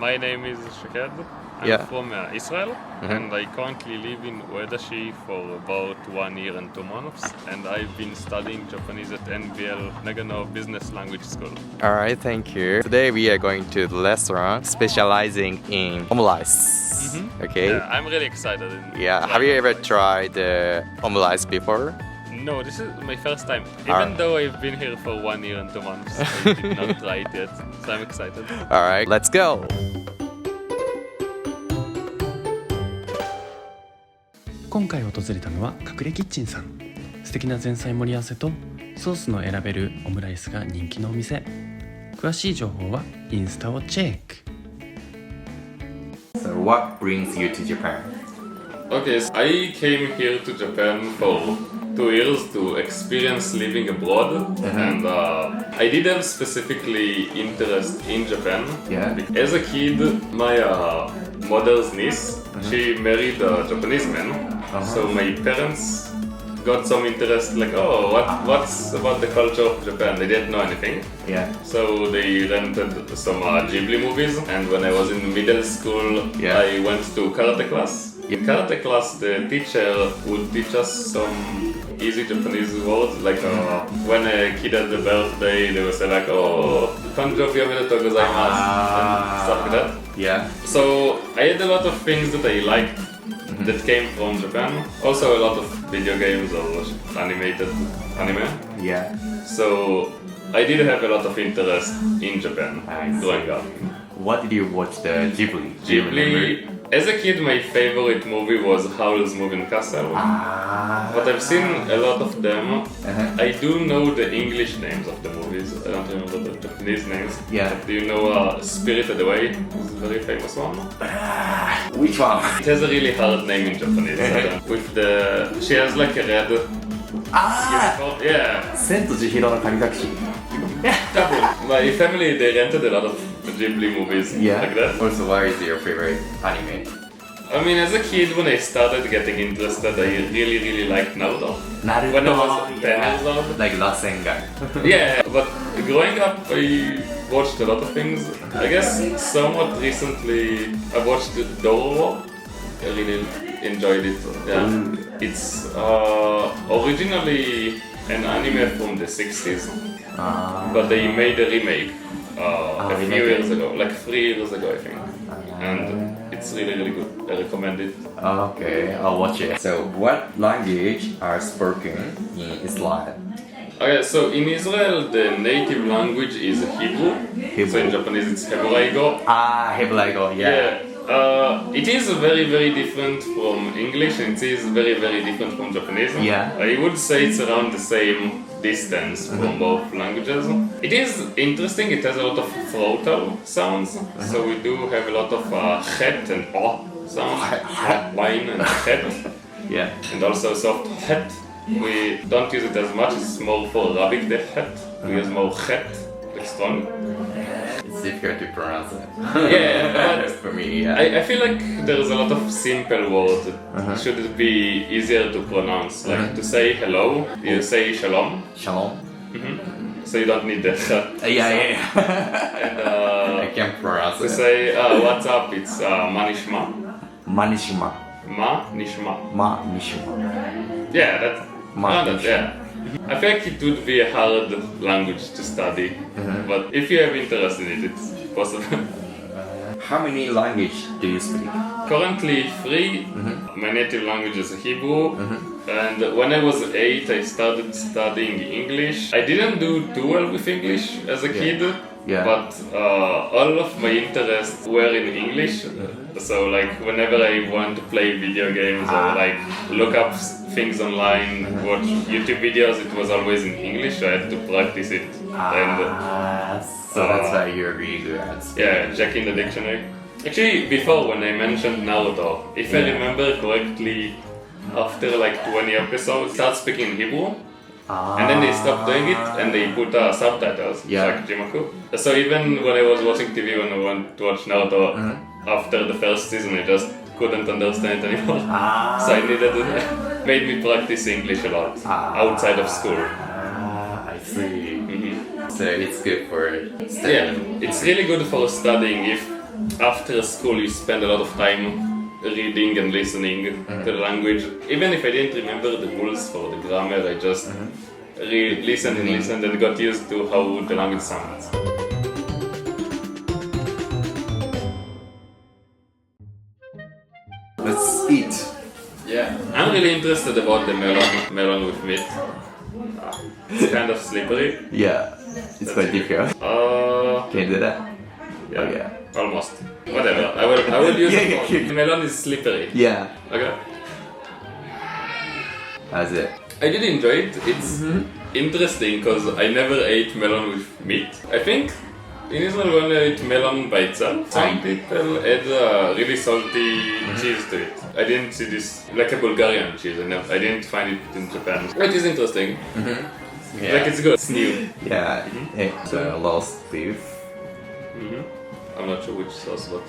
My name is Shaked. I'm from Israel, and I currently live in Uedashi for about 1 year and 2 months, and I've been studying Japanese at NBL Nagano Business Language School. Alright, thank you. Today we are going to the restaurant specializing in omelets. Okay? Yeah, I'm really excited. Have you ever tried omelets before? No, this is my first time. Even though I've been here for 1 year and 2 months, I did not try it yet, so I'm excited. Alright, let's go! 今回訪れたのは隠れキッチンさん。素敵な前菜盛り合わせとソースの選べるオムライスが人気のお店。詳しい情報はインスタをチェック。 So what brings you to Japan? Okay, so I came here to Japan for 2 years to experience living abroad, and I did have specifically interest in Japan. As a kid, my mother's niece, she married a Japanese man, so my parents got some interest, like, oh, what's about the culture of Japan? They didn't know anything. So they rented some Ghibli movies, and when I was in middle school, I went to karate class. In karate class, the teacher would teach us some easy Japanese words, like when a kid had a birthday, they would say like, oh, Tanjoubi omedetou gozaimasu, and stuff like that. So I had a lot of things that I liked that came from Japan. Also a lot of video games or animated anime. So I did have a lot of interest in Japan growing up. What did you watch the Ghibli? Ghibli. As a kid, my favorite movie was Howl's Moving Castle. But I've seen a lot of them. I do know the English names of the movies. I don't remember the Japanese names. But do you know Spirited Away? It's a very famous one. Which one? It has a really hard name in Japanese. With she has like a red uniform. Sento Chihiro no Kamikakushi. My family, they rented a lot of Ghibli movies like that. Also, what is your favorite anime? I mean, as a kid, when I started getting interested, I really liked Naruto. When I was 10 years old. Like Rasengan. But growing up, I watched a lot of things. I guess somewhat recently, I watched Dororo. I really enjoyed it. It's originally an anime from the 60s, but they made a remake a few years ago, like 3 years ago, I think. And it's really good. I recommend it. Okay, I'll watch it. So, what language are spoken in Israel? Okay, so in Israel, the native language is Hebrew. So in Japanese, it's Hebraigo. Hebraigo, it is very different from English, and it is very different from Japanese. I would say it's around the same distance from both languages. It is interesting, it has a lot of throatal sounds. So we do have a lot of het and o sounds, wine and het. And also soft het. We don't use it as much, it's more for Arabic, the het. We use more het, like strong. It's difficult to pronounce it. But for me, I feel like there's a lot of simple words that should be easier to pronounce. Like to say hello, you say shalom. Shalom. So you don't need the And I can't pronounce to it. say what's up, it's manishma. Manishma. Manishma. Manishma. That's I feel like it would be a hard language to study, but if you have interest in it, it's possible. How many languages do you speak? Currently 3. My native language is Hebrew, and when I was 8, I started studying English. I didn't do too well with English as a kid, but all of my interests were in English. So like whenever I want to play video games or like look up things online, watch YouTube videos, it was always in English. So I had to practice it. So that's why you're really good at speaking. Check in the dictionary. Actually, before when I mentioned Naruto, if I remember correctly, after like 20 episodes, start speaking Hebrew. And then they stopped doing it and they put subtitles, like Jimaku. So even when I was watching TV when I wanted to watch Naruto, after the first season I just couldn't understand it anymore. So I needed to made me practice English a lot outside of school. I see. So it's good for studying. It's really good for studying if after school you spend a lot of time reading and listening to the language. Even if I didn't remember the rules for the grammar, I just listened and listened and got used to how the language sounds. Let's eat. Yeah, I'm really interested about the melon with meat. It's kind of slippery. Yeah, it's quite difficult. Can you do that? Yeah, Oh, yeah. almost. Whatever. I will use it. The melon is slippery. Yeah. Okay. How's it? I did enjoy it. It's interesting because I never ate melon with meat. I think in Israel we only eat melon by itself. Some people add really salty cheese to it. I didn't see this like a Bulgarian cheese. I didn't find it in Japan. It is interesting. Yeah. Like it's good. It's new. Yeah, it's roast beef. I'm not sure which sauce, but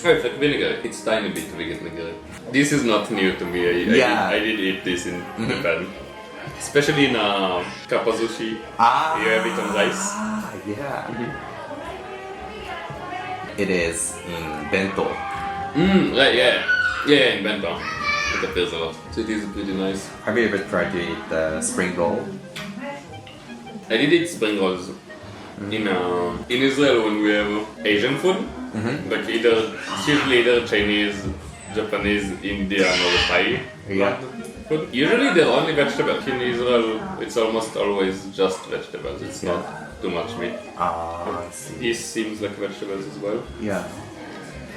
oh, it's like vinegar. It's tiny bit vinegar. This is not new to me. I did eat this in Japan, especially in kappa sushi. You have it on rice. Yeah. It is in bento. Right, yeah, in bento. It appears a lot. So it is pretty nice. Have you ever tried to eat the spring roll? I did eat spring rolls in Israel when we have Asian food, like it's usually either Chinese, Japanese, Indian or Thai food. Usually they're only vegetables. In Israel, it's almost always just vegetables. It's not too much meat. I see. This seems like vegetables as well. Yeah.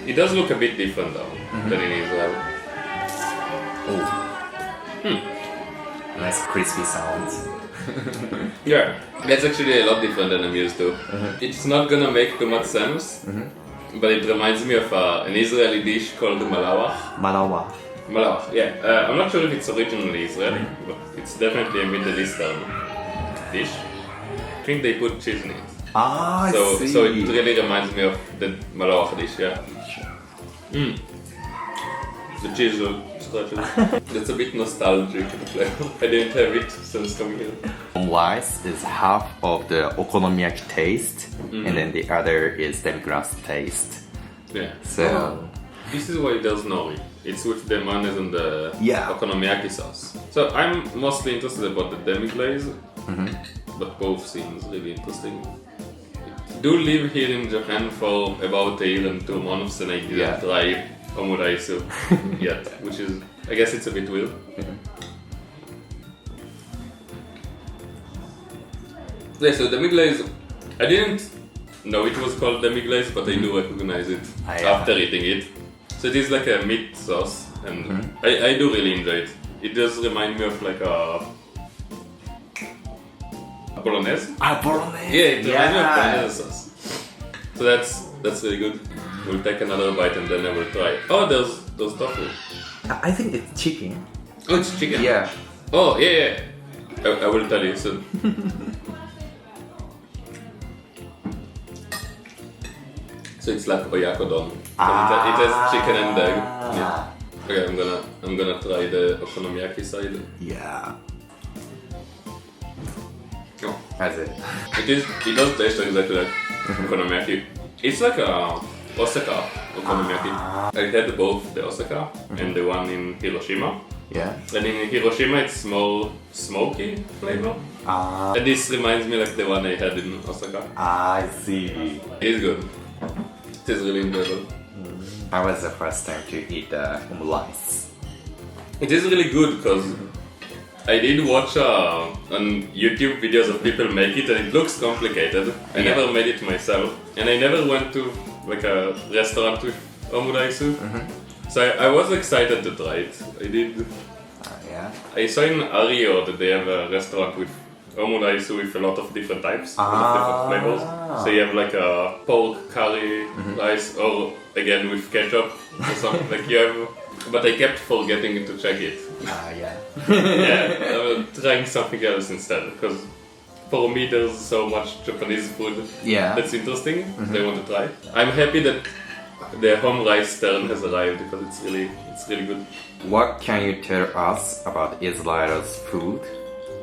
It does look a bit different though than in Israel. Oh. Nice crispy sounds. Yeah, that's actually a lot different than I'm used to. It's not gonna make too much sense, but it reminds me of an Israeli dish called malawach. Malawa. Malawach, yeah. I'm not sure if it's originally Israeli, but it's definitely a Middle Eastern dish. I think they put cheese in it. I see. So it really reminds me of the malawach dish, yeah. The cheese that's a bit nostalgic. I didn't have it since coming here. Rice is half of the okonomiyaki taste, and then the other is demi-glace taste. Yeah. So this is why there's nori. It's with the mayonnaise and the Yeah. okonomiyaki sauce. So I'm mostly interested about the demi-glaze, but both seems really interesting. I do live here in Japan for about a year and 2 months, and I didn't try omu rice yet, which is, I guess it's a bit weird. Yeah, so demi-glaze, I didn't know it was called demi-glaze, but I do recognize it after eating it. So it is like a meat sauce, and I do really enjoy it. It does remind me of like a bolognese. bolognese. Yeah, it reminds me of bolognese sauce. So that's really good. We'll take another bite and then I will try. Oh, there's tofu. I think it's chicken. Oh, it's chicken. Yeah. Oh, yeah. I will tell you soon. So it's like oyakodon. It has chicken and egg. Yeah. Okay, I'm gonna try the okonomiyaki side. Yeah. Oh. How's it? It does taste exactly like okonomiyaki. It's like a Osaka okonomiyaki. I had both the Osaka and the one in Hiroshima. Yeah. And in Hiroshima it's more smoky flavor. And this reminds me like the one I had in Osaka. I see. It's good. It is really enjoyable. How was the first time to eat the omelets? It is really good because I did watch on YouTube videos of people make it and it looks complicated. I never made it myself and I never went to like a restaurant with omu soup. So I was excited to try it. I did. Yeah. I saw in Ario that they have a restaurant with omu soup with a lot of different types, a lot of different flavors. So you have like a pork curry rice or again with ketchup or something like you have. But I kept forgetting to check it. Yeah. Yeah, I was trying something else instead because for me there's so much Japanese food that's interesting. I want to try. I'm happy that the home rice turn has arrived because it's really good. What can you tell us about Israel's food?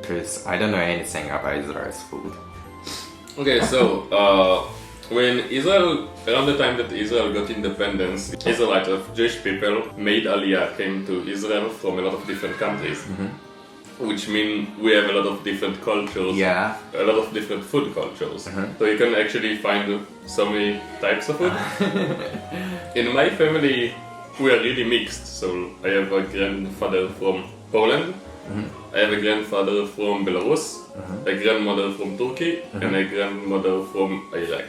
Because I don't know anything about Israel's food. Okay, so When Israel, around the time that Israel got independence, Israelites, Jewish people, made Aliyah, came to Israel from a lot of different countries. Which mean we have a lot of different cultures, a lot of different food cultures. So you can actually find so many types of food. In my family, we are really mixed. So I have a grandfather from Poland, I have a grandfather from Belarus, a grandmother from Turkey, and a grandmother from Iraq.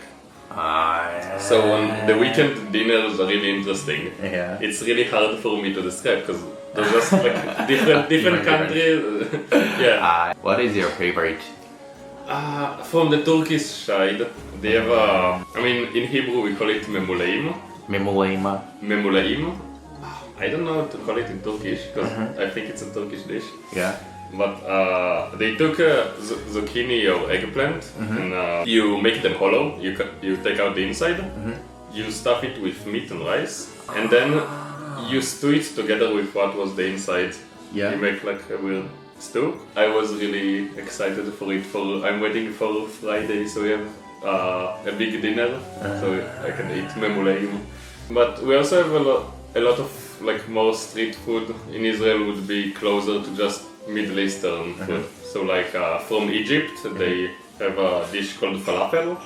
So on the weekend dinners are really interesting. It's really hard for me to describe because they're just like different countries. What is your favorite? From the Turkish side, they have in Hebrew we call it memulaim. Memulaim. I don't know how to call it in Turkish because I think it's a Turkish dish. But they took zucchini or eggplant and you make them hollow. You take out the inside, you stuff it with meat and rice, and then you stew it together with what was the inside. You make like a weird stew. I was really excited for it. I'm waiting for Friday, so we have a big dinner, so I can eat memulaim. But we also have a lot of like more street food in Israel would be closer to just Middle Eastern food. So like from Egypt, they have a dish called falafel.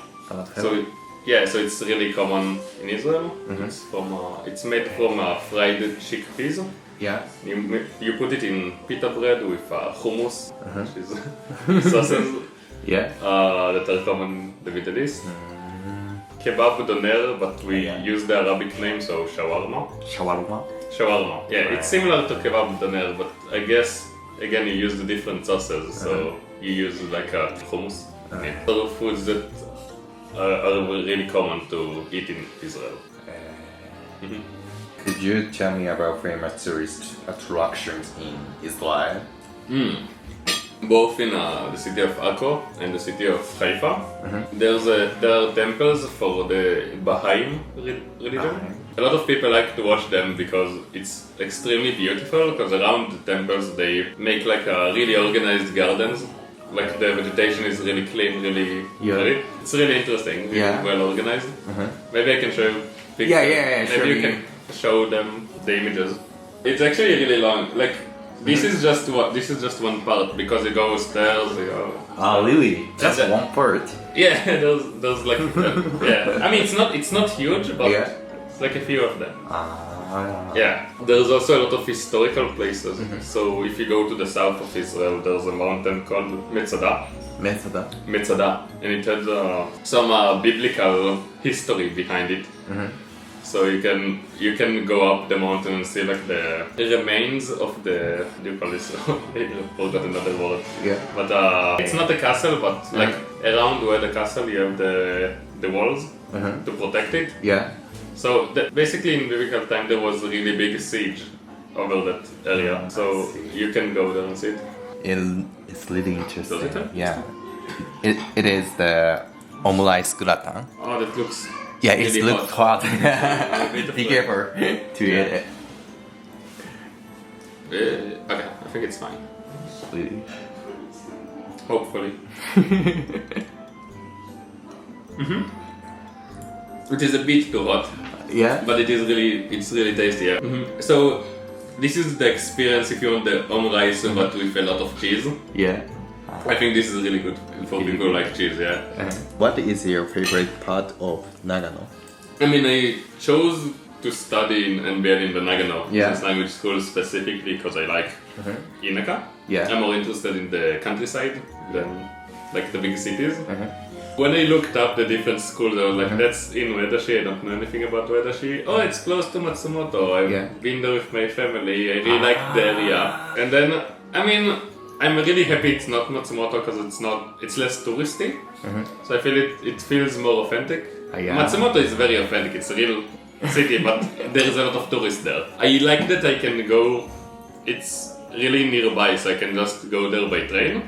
So it's really common in Israel. It's made from fried chickpeas. You put it in pita bread with hummus, which is sauces that are common in the Middle East. Kebab doner, but we use the Arabic name, so shawarma. Shawarma. Yeah, it's similar to kebab doner, but I guess again you use the different sauces, so you use like a hummus. Other foods that are really common to eat in Israel. Could you tell me about famous tourist attractions in Israel? Both in the city of Akko and the city of Haifa. There are temples for the Baha'i religion. A lot of people like to watch them because it's extremely beautiful, because around the temples they make like really organized gardens. Like the vegetation is really clean, it's really interesting, really well organized. Maybe I can show you pictures. Maybe you can show them the images. It's actually really long. Like this is just one part, because you go stairs. Really? Just one part? Yeah, there's like I mean it's not huge, but it's like a few of them. There's also a lot of historical places. So if you go to the south of Israel, there's a mountain called Metzada, and it has some biblical history behind it. So you can go up the mountain and see like the remains of the, what do you call this? I forgot another word. But it's not a castle, but like around where the castle you have the walls to protect it. So basically in biblical time there was a really big siege over that area. So you can go there and see it. It's really interesting. Does it? Yeah. It is the Omu rice gratin. Oh, that looks... Yeah, really it looks hot. Be careful to eat it. Okay, I think it's fine. Really? Hopefully. It is a bit too hot. But it's really tasty. So this is the experience if you want the Omu rice, but with a lot of cheese. I think this is really good for people who like cheese, What is your favorite part of Nagano? I mean, I chose to study and be in the Nagano business language school specifically because I like Inaka. I'm more interested in the countryside than like the big cities. When I looked up the different schools, I was like, that's in Uedashi, I don't know anything about Uedashi. Oh, it's close to Matsumoto, I've been there with my family, I really like the area. And then, I mean, I'm really happy it's not Matsumoto because it's less touristy. So I feel it feels more authentic. Matsumoto is very authentic, it's a real city, but there's a lot of tourists there. I like that I can go, it's really nearby, so I can just go there by train.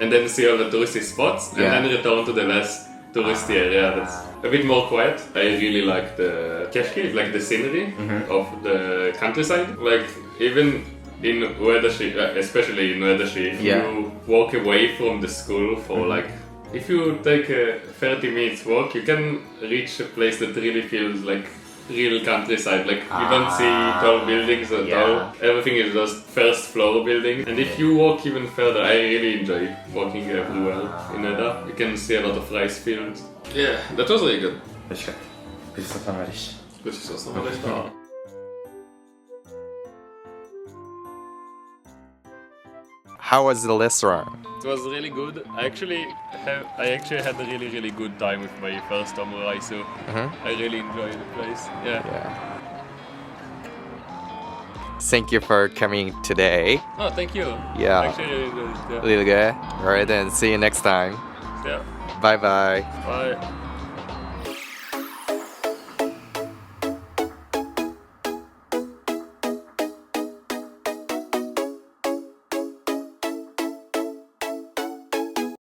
And then see all the touristy spots, and then return to the less touristy area that's a bit more quiet. I really like the keshki, like the scenery of the countryside. Like even in Uedashi, especially in Uedashi, you walk away from the school for like If you take a 30 minutes walk, you can reach a place that really feels like real countryside. Like you don't see tall buildings at all. Everything is just first floor building. And if you walk even further, I really enjoy walking everywhere in Eda. You can see a lot of rice fields. Yeah, that was really good. 美味しかった。ごちそうさまでした。ごちそうさまでした。How was the restaurant? It was really good. I actually had a really good time with my first omu rice. So I really enjoyed the place. Yeah. Thank you for coming today. Oh, thank you. Yeah. Actually, really good. Yeah. Really good. Alright, then see you next time. Yeah. Bye bye. Bye.